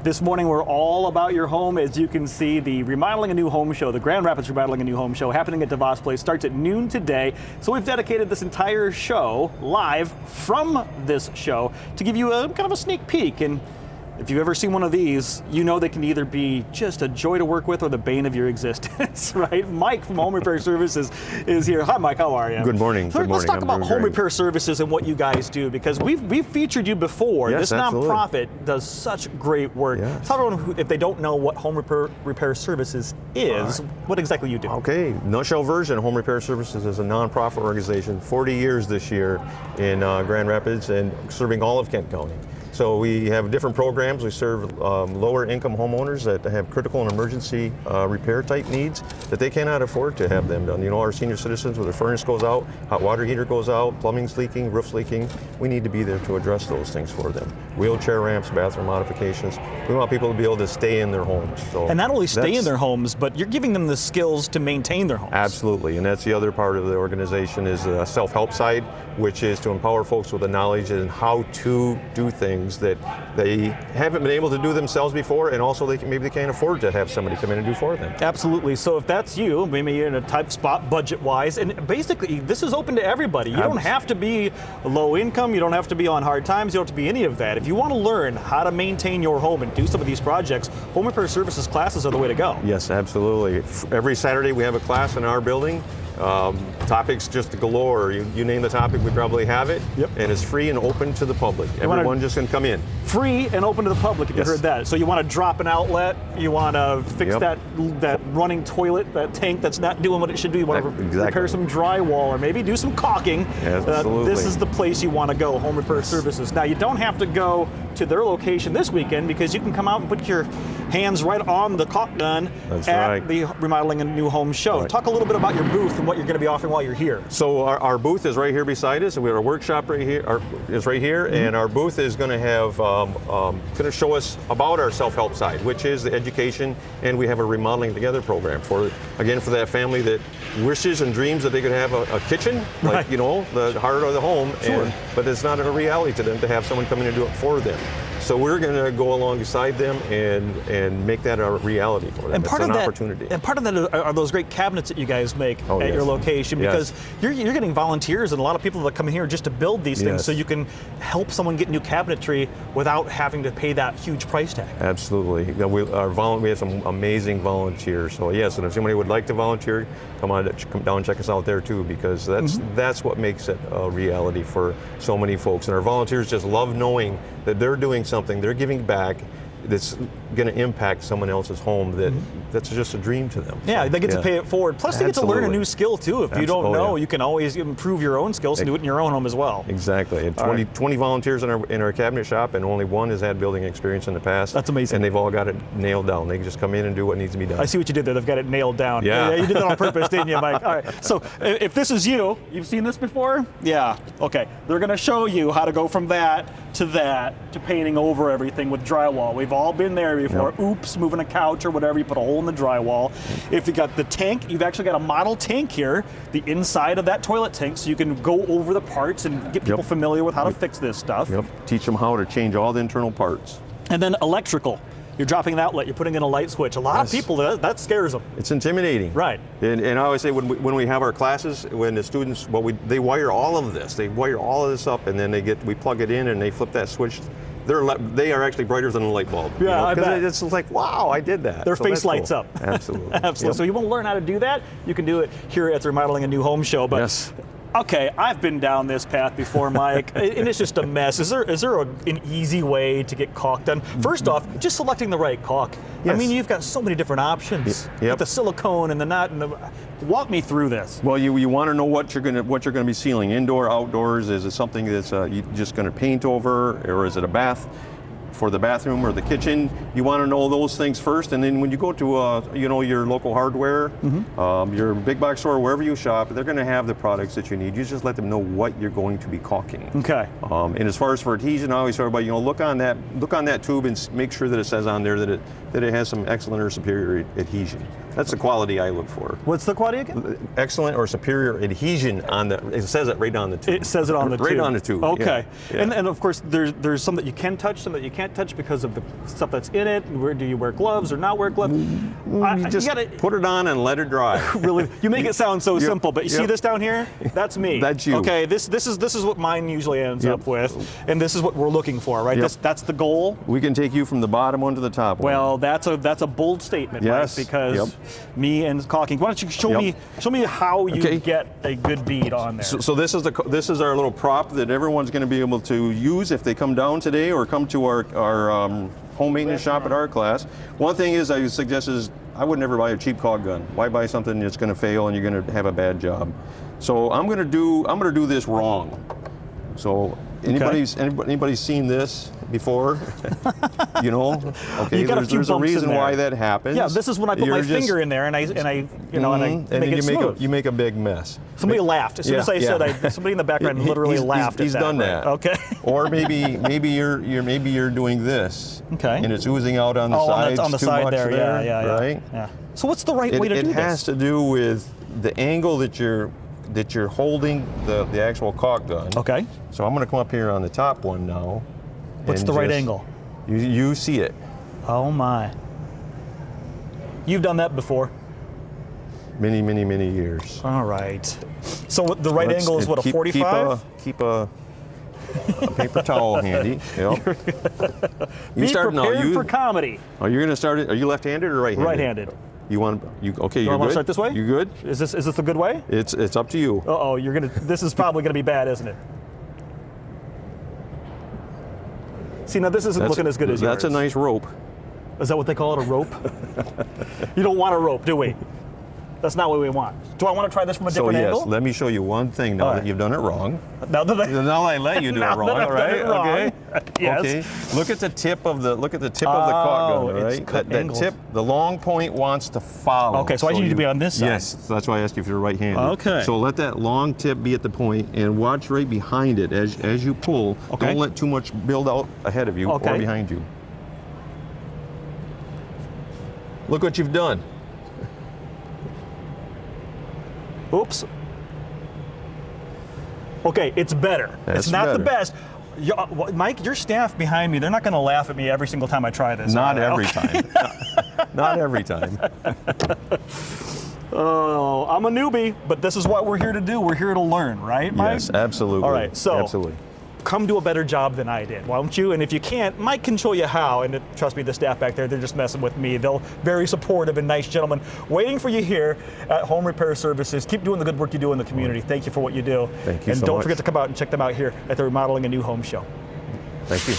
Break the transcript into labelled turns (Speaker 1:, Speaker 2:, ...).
Speaker 1: This morning we're all about your home. As you can see, the Remodeling a New Home show, the Grand Rapids Remodeling a New Home show happening at DeVos Place starts at noon today. So we've dedicated this entire show live from this show to give you a kind of a sneak peek. And if you've ever seen one of these, you know they can either be just a joy to work with or the bane of your existence, right? Mike from Home Repair Services is here. Hi, Mike. How are you?
Speaker 2: Good morning.
Speaker 1: So let's talk about Home Repair Services and what you guys do, because we've featured you before.
Speaker 2: Yes,
Speaker 1: this
Speaker 2: absolutely.
Speaker 1: nonprofit does such great work.
Speaker 2: Yes.
Speaker 1: Tell everyone, if they don't know what Home Repair Services is, what exactly you do.
Speaker 2: Okay, nutshell version, Home Repair Services is a nonprofit organization, 40 years this year in Grand Rapids and serving all of Kent County. So we have different programs. We serve lower income homeowners that have critical and emergency repair type needs that they cannot afford to have them done. You know, our senior citizens, where their furnace goes out, hot water heater goes out, plumbing's leaking, roof's leaking, we need to be there to address those things for them. Wheelchair ramps, bathroom modifications. We want people to be able to stay in their homes. So
Speaker 1: and not only stay in their homes, but you're giving them the skills to maintain their homes.
Speaker 2: Absolutely, and that's the other part of the organization is the self-help side, which is to empower folks with the knowledge and how to do things that they haven't been able to do themselves before, and also maybe they can't afford to have somebody come in and do for them.
Speaker 1: Absolutely. So if that's you, maybe you're in a tight spot budget-wise, and basically this is open to everybody. You don't have to be low income, you don't have to be on hard times, you don't have to be any of that. If you want to learn how to maintain your home and do some of these projects, Home Repair Services classes are the way to go.
Speaker 2: Yes, absolutely. Every Saturday we have a class in our building. Topics just galore. You name the topic, we probably have it.
Speaker 1: Yep.
Speaker 2: And it's free and open to the public. Everyone just can come in.
Speaker 1: Free and open to the public, if you heard that. So you want to drop an outlet, you want to fix that running toilet, that tank that's not doing what it should do, you want to repair some drywall or maybe do some caulking.
Speaker 2: Absolutely.
Speaker 1: This is the place you want to go, Home Repair Services. Now you don't have to go to their location this weekend, because you can come out and put your hands right on the caulk gun at the Remodeling a New Home show. Talk a little bit about your booth and what you're going to be offering while you're here.
Speaker 2: So our booth is right here beside us, and we have our workshop right here. And our booth is going to have going to show us about our self-help side, which is the education, and we have a remodeling together program for that family that wishes and dreams that they could have a kitchen, like you know, the heart of the home, but it's not a reality to them to have someone come in and do it for them. So we're going to go alongside them and make that a reality for them.
Speaker 1: And part
Speaker 2: it's
Speaker 1: of
Speaker 2: an
Speaker 1: that,
Speaker 2: opportunity.
Speaker 1: And part of that are those great cabinets that you guys make at your location, because you're getting volunteers and a lot of people that come in here just to build these things, so you can help someone get new cabinetry without having to pay that huge price tag.
Speaker 2: Absolutely. We have some amazing volunteers. So yes, and if somebody would like to volunteer, come down and check us out there too, because that's what makes it a reality for so many folks. And our volunteers just love knowing that they're doing something, they're giving back, that's going to impact someone else's home that's just a dream to them.
Speaker 1: Yeah, they get to pay it forward. Plus they get to learn a new skill too. If you don't know, you can always improve your own skills and do it in your own home as well.
Speaker 2: Exactly. And 20 volunteers in our cabinet shop, and only one has had building experience in the past.
Speaker 1: That's amazing.
Speaker 2: And they've all got it nailed down. They can just come in and do what needs to be done.
Speaker 1: I see what you did there. They've got it nailed down.
Speaker 2: Yeah.
Speaker 1: You did that on purpose, didn't you, Mike? All right. So if this is you've seen this before? Yeah. Okay. They're going to show you how to go from that to painting over everything with drywall. We've all been there before. Oops, moving a couch or whatever, you put a hole in the drywall. If you got the tank, you've actually got a model tank here, the inside of that toilet tank, so you can go over the parts and get people familiar with how to fix this stuff.
Speaker 2: Teach them how to change all the internal parts.
Speaker 1: And then electrical. You're dropping an outlet, you're putting in a light switch. A lot of people, that scares them.
Speaker 2: It's intimidating.
Speaker 1: Right.
Speaker 2: And I always say when we have our classes, when the students, they wire all of this. They wire all of this up, and then we plug it in and they flip that switch. They are actually brighter than a light bulb.
Speaker 1: Yeah, I bet.
Speaker 2: It's like, wow, I did that.
Speaker 1: Their face lights up.
Speaker 2: Absolutely.
Speaker 1: Absolutely. So you want to learn how to do that? You can do it here at the Remodeling a New Home show. But okay, I've been down this path before, Mike, and it's just a mess. Is there an easy way to get caulk done? First off, just selecting the right caulk. I mean, you've got so many different options. With the silicone and the nut and walk me through this.
Speaker 2: Well, you want to know what you're going to be sealing, indoor, outdoors. Is it something that's you just going to paint over, or is it a bath for the bathroom or the kitchen? You want to know those things first, and then when you go to your local hardware, your big box store, wherever you shop, they're going to have the products that you need. You just let them know what you're going to be caulking.
Speaker 1: Okay.
Speaker 2: And as far as for adhesion, I always talk about look on that tube and make sure that it says on there that it has some excellent or superior adhesion. That's the quality I look for.
Speaker 1: What's the quality again?
Speaker 2: Excellent or superior adhesion on the, it says it right on the tube.
Speaker 1: It says it on the tube.
Speaker 2: Right on the tube.
Speaker 1: Okay.
Speaker 2: Yeah.
Speaker 1: And of course, there's some that you can touch, some that you can't touch because of the stuff that's in it. Where do you wear gloves or not wear gloves?
Speaker 2: You just put it on and let it dry.
Speaker 1: Really, you make it sound so
Speaker 2: Yep.
Speaker 1: simple, but you see
Speaker 2: Yep.
Speaker 1: this down here? That's me.
Speaker 2: That's you.
Speaker 1: Okay, this is what mine usually ends
Speaker 2: Yep.
Speaker 1: up with, and this is what we're looking for, right?
Speaker 2: Yep.
Speaker 1: That's the goal.
Speaker 2: We can take you from the bottom one to the top one.
Speaker 1: Well, that's a bold statement,
Speaker 2: Yes.
Speaker 1: Mike, because
Speaker 2: Yep.
Speaker 1: me and caulking. Why don't you show
Speaker 2: Yep.
Speaker 1: me how you
Speaker 2: Okay.
Speaker 1: get a good bead on there?
Speaker 2: So this is our little prop that everyone's going to be able to use if they come down today or come to our home maintenance shop at our class. One thing is I would suggest is I would never buy a cheap caulk gun. Why buy something that's going to fail and you're going to have a bad job? So I'm going to do this wrong. So anybody's seen this before? You know, okay.
Speaker 1: You got a few
Speaker 2: there's a
Speaker 1: bumps in
Speaker 2: reason
Speaker 1: there.
Speaker 2: why that happens.
Speaker 1: Yeah, this is when I put my finger in there and I make
Speaker 2: then
Speaker 1: it smooth.
Speaker 2: you make a big mess.
Speaker 1: Somebody laughed as soon as I said. Somebody in the background literally laughed.
Speaker 2: He's
Speaker 1: at
Speaker 2: done
Speaker 1: right?
Speaker 2: that.
Speaker 1: Okay.
Speaker 2: Or maybe you're doing this.
Speaker 1: Okay.
Speaker 2: And it's oozing out on the sides
Speaker 1: on the
Speaker 2: too
Speaker 1: side
Speaker 2: much
Speaker 1: there. Yeah.
Speaker 2: Right.
Speaker 1: Yeah. So what's the right way to do
Speaker 2: It
Speaker 1: this?
Speaker 2: has to do with the angle that you're holding the actual caulk gun.
Speaker 1: Okay.
Speaker 2: So I'm going to come up here on the top one now.
Speaker 1: What's
Speaker 2: and
Speaker 1: the right
Speaker 2: just-
Speaker 1: angle?
Speaker 2: You see it.
Speaker 1: Oh my. You've done that before.
Speaker 2: Many years.
Speaker 1: All right. So the right angle is what, a 45?
Speaker 2: Keep a paper towel handy. Yep.
Speaker 1: Be
Speaker 2: start now.
Speaker 1: prepared for comedy.
Speaker 2: Are you going to start it? Are you left-handed or right-handed?
Speaker 1: Right-handed.
Speaker 2: You want okay?
Speaker 1: Do I
Speaker 2: You're
Speaker 1: want
Speaker 2: good.
Speaker 1: to start this way?
Speaker 2: You good?
Speaker 1: Is this a good way?
Speaker 2: It's up to you.
Speaker 1: Uh-oh, this is probably gonna be bad, isn't it? See, now this isn't looking as good as yours.
Speaker 2: That's a nice rope.
Speaker 1: Is that what they call it, a rope? You don't want a rope, do we? That's not what we want. Do I want to try this from a
Speaker 2: So
Speaker 1: different
Speaker 2: yes,
Speaker 1: angle?
Speaker 2: let me show you one thing now
Speaker 1: All
Speaker 2: that
Speaker 1: right.
Speaker 2: you've done it wrong.
Speaker 1: Now that
Speaker 2: Now I let you do it
Speaker 1: Now
Speaker 2: wrong.
Speaker 1: that I've
Speaker 2: All
Speaker 1: done
Speaker 2: right.
Speaker 1: it wrong.
Speaker 2: Okay.
Speaker 1: Yes.
Speaker 2: Okay. Look at the tip of the caulk gun. All
Speaker 1: it's
Speaker 2: right.
Speaker 1: cut
Speaker 2: That
Speaker 1: angles.
Speaker 2: tip, the long point wants to follow.
Speaker 1: Okay, so I need to be on this side.
Speaker 2: Yes, that's why I asked you if you're right-handed.
Speaker 1: Okay.
Speaker 2: So let that long tip be at the point and watch right behind it as you pull.
Speaker 1: Okay.
Speaker 2: Don't let too much build out ahead of you or
Speaker 1: Okay.
Speaker 2: behind you. Look what you've done.
Speaker 1: Oops. Okay, it's better.
Speaker 2: That's
Speaker 1: it's not the
Speaker 2: better.
Speaker 1: best. Mike, your staff behind me, they're not going to laugh at me every single time I try this.
Speaker 2: Not
Speaker 1: are they?
Speaker 2: every
Speaker 1: Okay.
Speaker 2: time. Not every time.
Speaker 1: Oh, I'm a newbie, but this is what we're here to do. We're here to learn, right, Mike?
Speaker 2: Yes, absolutely.
Speaker 1: All right, so
Speaker 2: absolutely.
Speaker 1: come do a better job than I did, won't you? And if you can't, Mike can show you how. And trust me, the staff back there, they're just messing with me. They're very supportive and nice gentlemen waiting for you here at Home Repair Services. Keep doing the good work you do in the community. Thank you for what you do.
Speaker 2: Thank you
Speaker 1: and
Speaker 2: so
Speaker 1: don't
Speaker 2: much.
Speaker 1: forget to come out and check them out here at the Remodeling a New Home show.
Speaker 2: Thank you.